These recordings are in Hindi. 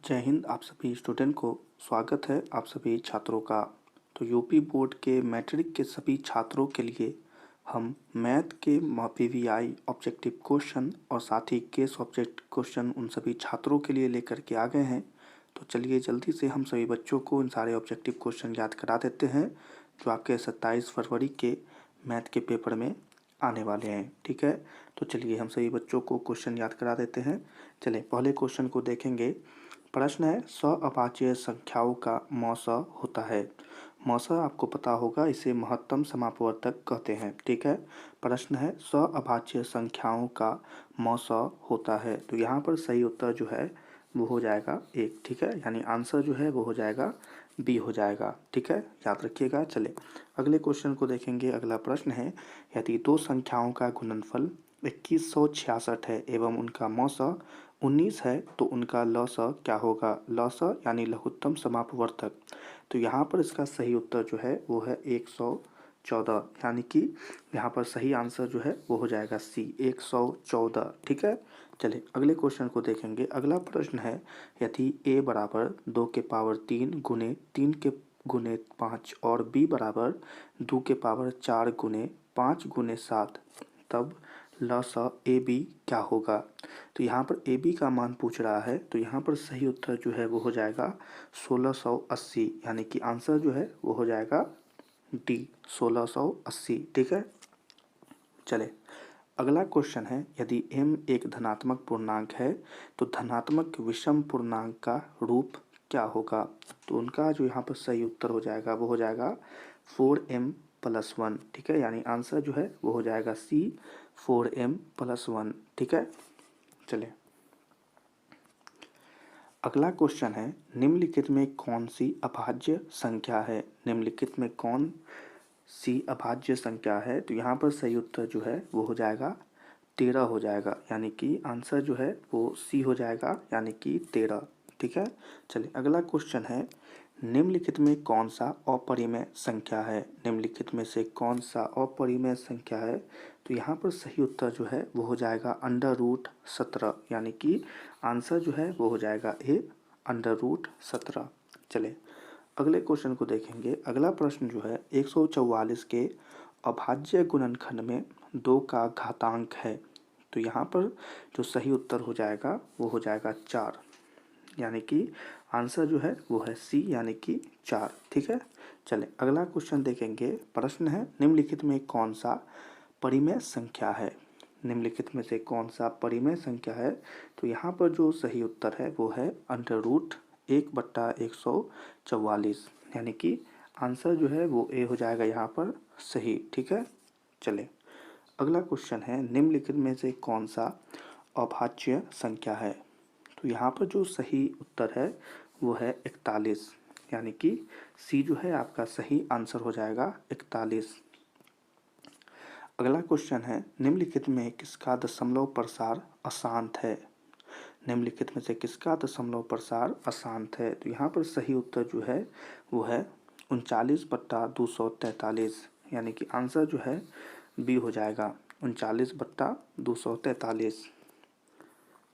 जय हिंद। आप सभी स्टूडेंट को स्वागत है आप सभी छात्रों का। तो यूपी बोर्ड के मैट्रिक के सभी छात्रों के लिए हम मैथ के पीवीआई ऑब्जेक्टिव क्वेश्चन और साथ ही केस ऑब्जेक्ट क्वेश्चन उन सभी छात्रों के लिए लेकर के आ गए हैं। तो चलिए जल्दी से हम सभी बच्चों को इन सारे ऑब्जेक्टिव क्वेश्चन याद करा देते हैं जो आपके 27 फरवरी के मैथ के पेपर में आने वाले हैं। ठीक है, तो चलिए हम सभी बच्चों को क्वेश्चन याद करा देते हैं। चलिए पहले क्वेश्चन को देखेंगे। प्रश्न है, सअभाज्य संख्याओं का मौसा होता है। मौसा आपको पता होगा, इसे महत्तम समापवर्तक कहते हैं। ठीक है, प्रश्न है सअभाज्य संख्याओं का मौसा होता है। तो यहाँ पर सही उत्तर जो है वो हो जाएगा एक। ठीक है, यानी आंसर जो है वो हो जाएगा बी हो जाएगा। ठीक है, याद रखिएगा। चले अगले क्वेश्चन को देखेंगे। अगला प्रश्न है, यदि दो संख्याओं का गुणनफल 2166 है एवं उनका मौसा 19 है तो उनका लौसा क्या होगा। लौसा यानी लघुत्तम समापवर्तक। तो यहाँ पर इसका सही उत्तर जो है वो है 114, यानी कि यहाँ पर सही आंसर जो है वो हो जाएगा सी 114। ठीक है, चलिए अगले क्वेश्चन को देखेंगे। अगला प्रश्न है, यदि a बराबर 2 के पावर 3 गुने 3 के गुने 5 और b बराबर 2 के पावर 4 गुने 5 गुने 7 तब लसा ए बी क्या होगा। तो यहाँ पर ए बी का मान पूछ रहा है। तो यहाँ पर सही उत्तर जो है वो हो जाएगा 1680, यानी कि आंसर जो है वो हो जाएगा डी 1680। ठीक है, चले अगला क्वेश्चन है, यदि m एक धनात्मक पूर्णांक है तो धनात्मक विषम पूर्णांक का रूप क्या होगा। तो उनका जो यहाँ पर सही उत्तर हो जाएगा वो हो जाएगा 4m+1। ठीक है, यानी आंसर जो है वो हो जाएगा सी 4m+1। ठीक है, चलिए अगला क्वेश्चन है, निम्नलिखित में कौन सी अभाज्य संख्या है। निम्नलिखित में कौन सी अभाज्य संख्या है। तो यहाँ पर सही उत्तर जो है वो हो जाएगा 13 हो जाएगा, यानी कि आंसर जो है वो सी हो जाएगा, यानी कि 13। ठीक है, चलिए अगला क्वेश्चन है, निम्नलिखित में कौन सा अपरिमेय संख्या है। निम्नलिखित में से कौन सा अपरिमेय संख्या है। तो यहाँ पर सही उत्तर जो है वो हो जाएगा √17, यानी कि आंसर जो है वो हो जाएगा ए √17। चले अगले क्वेश्चन को देखेंगे। अगला प्रश्न जो है 144 के अभाज्य गुणनखंड में 2 का घातांक है। तो यहाँ पर जो सही उत्तर हो जाएगा वो हो जाएगा 4, यानी कि आंसर जो है वो है सी, यानी कि 4। ठीक है, चले अगला क्वेश्चन देखेंगे। प्रश्न है, निम्नलिखित में कौन सा परिमेय संख्या है। निम्नलिखित में से कौन सा परिमेय संख्या है। तो यहाँ पर जो सही उत्तर है वो है √1/144, यानी कि आंसर जो है वो ए हो जाएगा यहाँ पर सही। ठीक है, चले अगला क्वेश्चन है, निम्नलिखित में से कौन सा अभाज्य संख्या है। तो यहाँ पर जो सही उत्तर है वो है 41, यानी कि सी जो है आपका सही आंसर हो जाएगा 41। अगला क्वेश्चन है, निम्नलिखित में किसका दशमलव प्रसार अशांत है। निम्नलिखित में से किसका दशमलव प्रसार अशांत है। तो यहाँ पर सही उत्तर जो है वो है 39/243, यानी कि आंसर जो है बी हो जाएगा 39/243।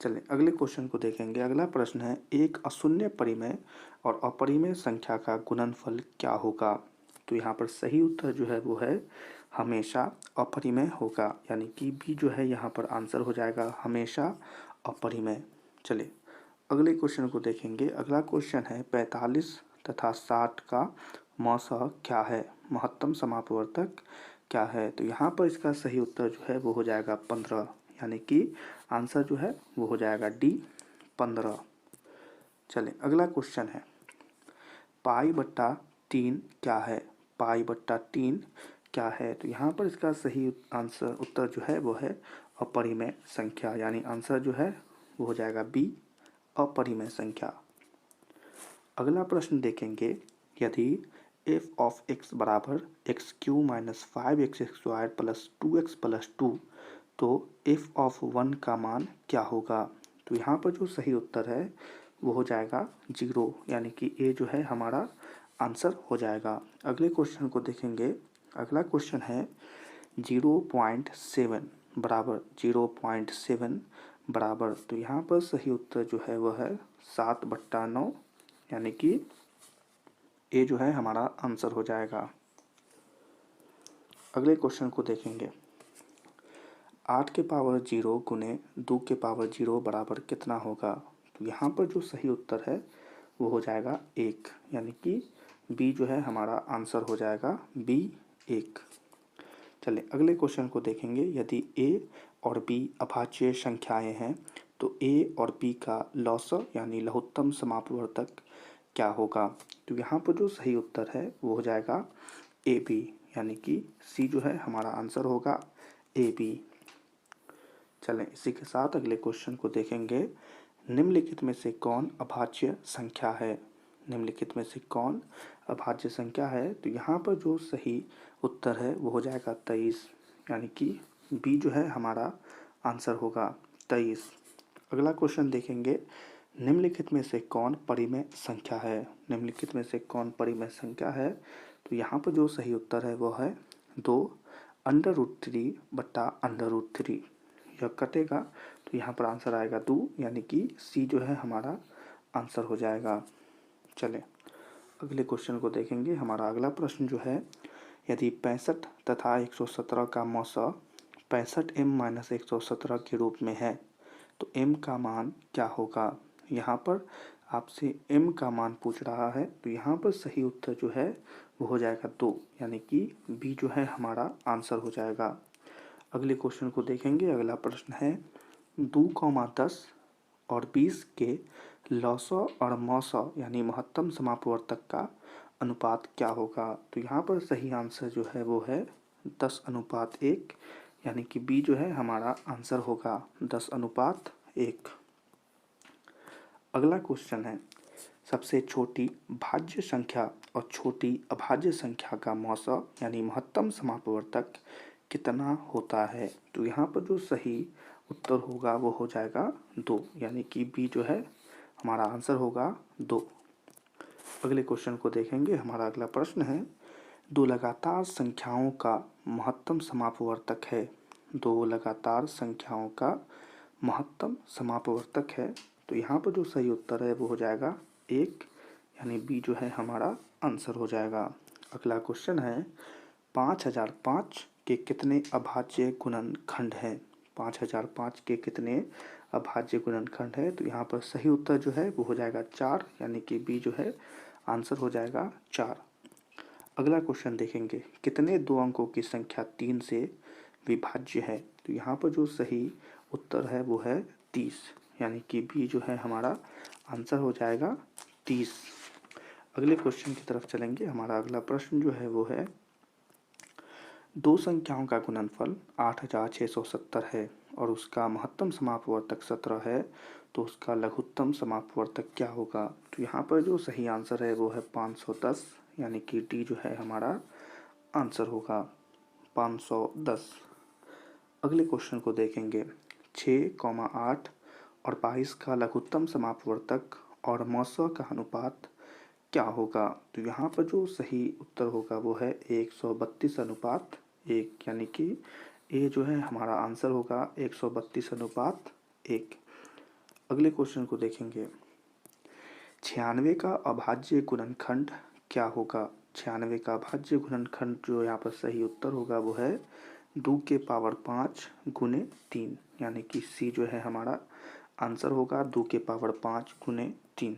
चलिए अगले क्वेश्चन को देखेंगे। अगला प्रश्न है, एक अशून्य परिमेय और अपरिमेय संख्या का गुणनफल क्या होगा। तो यहाँ पर सही उत्तर जो है वो है हमेशा अपरिमेय होगा, यानी कि बी जो है यहाँ पर आंसर हो जाएगा हमेशा अपरिमेय। चलिए अगले क्वेश्चन को देखेंगे। अगला क्वेश्चन है, 45 तथा 60 का मौसा क्या है, महत्तम समापवर्तक क्या है। तो यहाँ पर इसका सही उत्तर जो है वो हो जाएगा 15, यानी कि आंसर जो है वो हो जाएगा डी 15। चलें अगला क्वेश्चन है, π/3 क्या है। π/3 क्या है। तो यहाँ पर इसका सही आंसर उत्तर जो है वो है अपरिमेय संख्या, यानी आंसर जो है वो हो जाएगा बी अपरिमेय संख्या। अगला प्रश्न देखेंगे, यदि f of x बराबर x³ - 5x² + 2x + 2 तो f of 1 का मान क्या होगा। तो यहाँ पर जो सही उत्तर है वो हो जाएगा 0, यानी कि ए जो है हमारा आंसर हो जाएगा। अगले क्वेश्चन को देखेंगे। अगला क्वेश्चन है, 0.7 बराबर 0.7 बराबर। तो यहाँ पर सही उत्तर जो है वह है 7/9, यानी कि ए जो है हमारा आंसर हो जाएगा। अगले क्वेश्चन को देखेंगे। 8 के पावर 0 गुने 2 के पावर 0 बराबर कितना होगा? तो यहाँ पर जो सही उत्तर है वो हो जाएगा 1, यानी कि बी जो है हमारा आंसर हो जाएगा बी 1। चलिए अगले क्वेश्चन को देखेंगे। यदि ए और बी अभाज्य संख्याएं हैं तो ए और बी का लौसा यानी लघुत्तम समापवर्तक क्या होगा? तो यहाँ पर जो सही उत्तर है वो हो जाएगा ए बी, यानी कि सी जो है हमारा आंसर होगा ए बी। चलें इसी के साथ अगले क्वेश्चन को देखेंगे। निम्नलिखित में से कौन अभाज्य संख्या है? निम्नलिखित में से कौन अभाज्य संख्या है? तो यहाँ पर जो सही उत्तर है वो हो जाएगा 23, यानी कि बी जो है हमारा आंसर होगा 23। अगला क्वेश्चन देखेंगे। निम्नलिखित में से कौन परिमेय संख्या है? निम्नलिखित में से कौन परिमेय संख्या है? तो यहाँ पर जो सही उत्तर है वो है 2√3/√3। यह कटेगा तो यहाँ पर आंसर आएगा 2, यानी कि सी जो है हमारा आंसर हो जाएगा। चलें अगले क्वेश्चन को देखेंगे। हमारा अगला प्रश्न जो है, यदि 65 तथा 117 का मौसा 65m-117 के रूप में है तो m का मान क्या होगा? यहाँ पर आपसे m का मान पूछ रहा है, तो यहाँ पर सही उत्तर जो है वो हो जाएगा 2, यानी कि बी जो है हमारा आंसर हो जाएगा। अगले क्वेश्चन को देखेंगे। अगला प्रश्न है 2,10 और 20 के लौसा और मौसा यानी महत्तम समापवर्तक का अनुपात क्या होगा? तो यहाँ पर सही आंसर जो है वो है 10:1, यानी कि बी जो है हमारा आंसर होगा 10:1। अगला क्वेश्चन है, सबसे छोटी भाज्य संख्या और छोटी अभाज्य संख्या का मौसा यानी महत्तम समापवर्तक कितना होता है? तो यहाँ पर जो सही उत्तर होगा वो हो जाएगा 2, यानी कि बी जो है हमारा आंसर होगा 2। अगले क्वेश्चन को देखेंगे। हमारा अगला प्रश्न है, दो लगातार संख्याओं का महत्तम समापवर्तक है। दो लगातार संख्याओं का महत्तम समापवर्तक है, तो यहाँ पर जो सही उत्तर है वो हो जाएगा 1, यानी बी जो है हमारा आंसर हो जाएगा। अगला क्वेश्चन है, 5005 के कितने अभाज्य गुणनखंड हैं? 5005 के कितने अभाज्य गुणनखंड है? तो यहाँ पर सही उत्तर जो है वो हो जाएगा 4, यानी कि बी जो है आंसर हो जाएगा 4। अगला क्वेश्चन देखेंगे, कितने दो अंकों की संख्या 3 से विभाज्य है? तो यहाँ पर जो सही उत्तर है वो है 30, यानी कि बी जो है हमारा आंसर हो जाएगा 30। अगले क्वेश्चन की तरफ चलेंगे। हमारा अगला प्रश्न जो है वो है, दो संख्याओं का गुणनफल 8670 है और उसका महत्तम समापवर्तक 17 है, तो उसका लघुत्तम समापवर्तक क्या होगा? तो यहाँ पर जो सही आंसर है वो है 510, यानी कि डी जो है हमारा आंसर होगा 510। अगले क्वेश्चन को देखेंगे। 6,8 और 22 का लघुत्तम समापवर्तक और मौसा का अनुपात क्या होगा? तो यहाँ पर जो सही उत्तर होगा वो है 132:1, यानी कि ए जो है हमारा आंसर होगा 132:1। अगले क्वेश्चन को देखेंगे। 96 का अभाज्य गुणनखंड क्या होगा? 96 का अभाज्य गुणनखंड जो यहाँ पर सही उत्तर होगा वो है 2 के पावर 5 गुने 3, यानी कि सी जो है हमारा आंसर होगा 2 के पावर 5 गुने 3।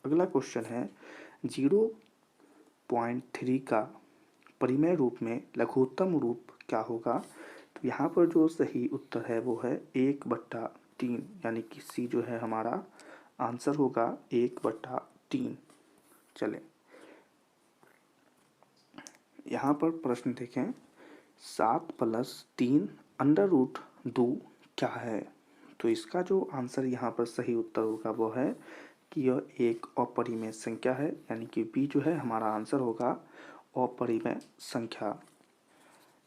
अगला क्वेश्चन है, 0.3 का परिमेय रूप में लघुत्तम रूप क्या होगा? तो यहाँ पर जो सही उत्तर है वो है 1/3, यानी कि सी जो है हमारा आंसर होगा 1/3। चलें यहाँ पर प्रश्न देखें, 7 + 3 √2 क्या है? तो इसका जो आंसर यहाँ पर सही उत्तर होगा वो है कि यह एक अपरिमेय संख्या है, यानी कि बी जो है हमारा आंसर होगा अपरिमेय संख्या।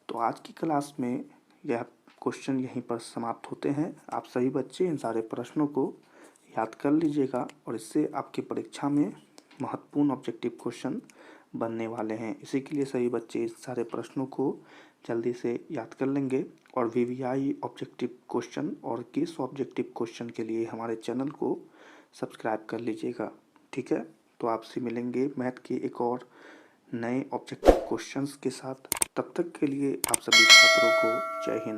तो आज की क्लास में यह क्वेश्चन यहीं पर समाप्त होते हैं। आप सभी बच्चे इन सारे प्रश्नों को याद कर लीजिएगा और इससे आपकी परीक्षा में महत्वपूर्ण ऑब्जेक्टिव क्वेश्चन बनने वाले हैं। इसी के लिए सभी बच्चे इस सारे प्रश्नों को जल्दी से याद कर लेंगे और वीवीआई ऑब्जेक्टिव क्वेश्चन और केस ऑब्जेक्टिव क्वेश्चन के लिए हमारे चैनल को सब्सक्राइब कर लीजिएगा। ठीक है, तो आपसे मिलेंगे मैथ के एक और नए ऑब्जेक्टिव क्वेश्चंस के साथ। तब तक के लिए आप सभी छात्रों को जय हिंद।